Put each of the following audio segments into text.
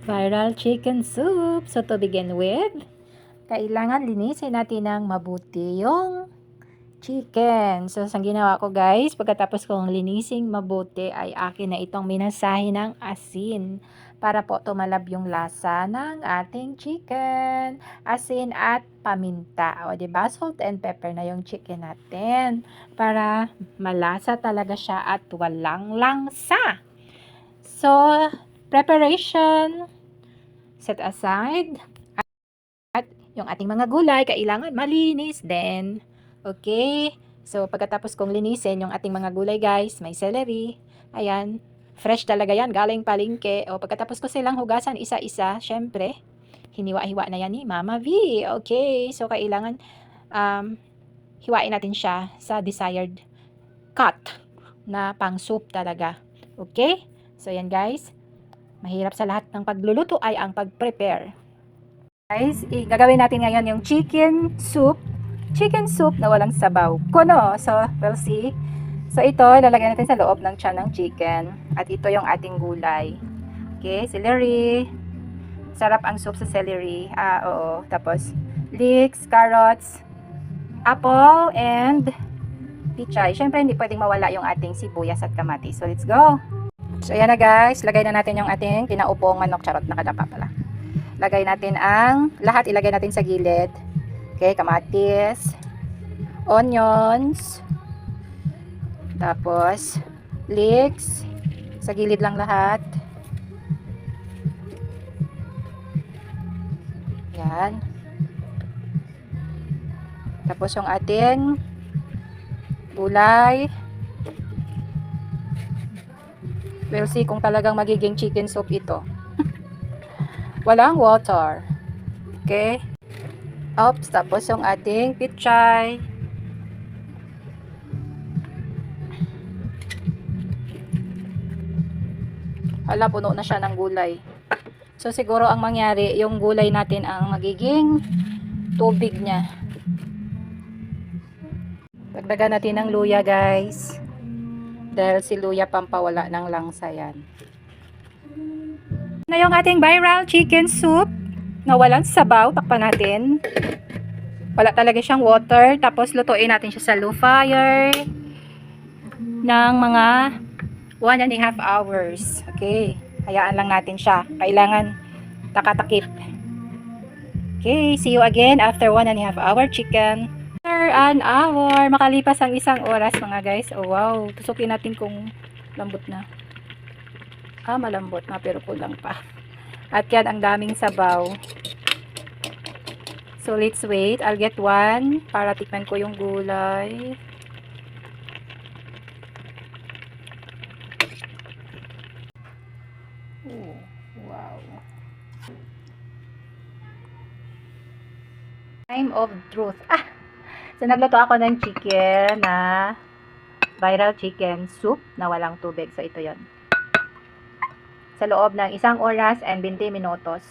Viral chicken soup. So to begin with, kailangan linisin natin ng mabuti yung chicken. So ang ginawa ko guys, pagkatapos kong linising mabuti ay akin na itong minasahe ng asin para po tumalab yung lasa ng ating chicken. Asin at paminta. O diba? Salt and pepper na yung chicken natin para malasa talaga siya at walang langsa. So, preparation, set aside, at yung ating mga gulay, kailangan malinis din. Okay? So, pagkatapos kong linisin yung ating mga gulay guys, may celery, ayan, fresh talaga yan, galing palengke. O, pagkatapos ko silang hugasan isa-isa, syempre, hiniwa-hiwa na yan ni Mama V. Okay? So, kailangan hiwain natin siya sa desired cut na pang soup talaga. Okay? So, yan guys. Mahirap sa lahat ng pagluluto ay ang pag-prepare. Guys, gagawin natin ngayon yung chicken soup. Chicken soup na walang sabaw. Kuno. So, we'll see. So, ito, ilalagay natin sa loob ng tiyan ng chicken. At ito yung ating gulay. Okay, celery. Sarap ang soup sa celery. Oo. Tapos, leeks, carrots, apple, and pichay. Siyempre, hindi pwedeng mawala yung ating sibuyas at kamatis. So, let's go. So, ayan na guys. Lagay na natin yung ating pinaupong manok. Charot, nakadapa pala. Lagay natin ang, lahat ilagay natin sa gilid. Okay, kamatis, onions, tapos, leeks, sa gilid lang lahat. Yan. Tapos yung ating gulay. We'll see kung talagang magiging chicken soup ito. Walang water. Okay? Oops, tapos yung ating pichay. Hala, puno na siya ng gulay. So, siguro ang mangyari, yung gulay natin ang magiging tubig niya. Dagdagan natin ng luya, guys. Dahil si luya pampawala ng langsa yan. Na yung ating viral chicken soup na walang sabaw, takpan natin. Wala talaga siyang water. Tapos lutuin natin siya sa low fire ng mga 1.5 hours. Okay. Hayaan lang natin siya. Kailangan takatakip. Okay. See you again after 1.5 hour chicken. After an hour. Makalipas ang 1 oras mga guys. Oh wow. Tusukin natin kung lambot na. Malambot na pero kulang pa. At yan ang daming sabaw. So let's wait. I'll get one para tikman ko yung gulay. Oh, wow. Time of truth. So nagluto ako ng chicken na viral chicken soup na walang tubig. So ito yon. Sa loob ng 1 oras and 20 minutos.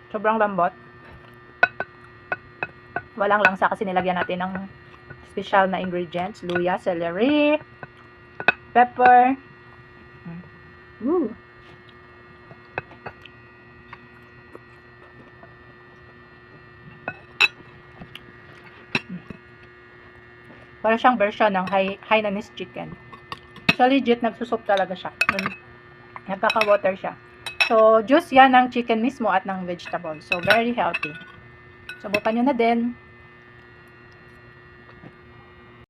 Sobrang lambot. Walang langsa kasi nilagyan natin ng special na ingredients. Luya, celery, pepper. Ooh. Para siyang version ng Hainanese chicken. So legit, nagsusup talaga siya. Nagkaka-water siya. So, juice yan ng chicken mismo at ng vegetable. So, very healthy. Subukan nyo na din.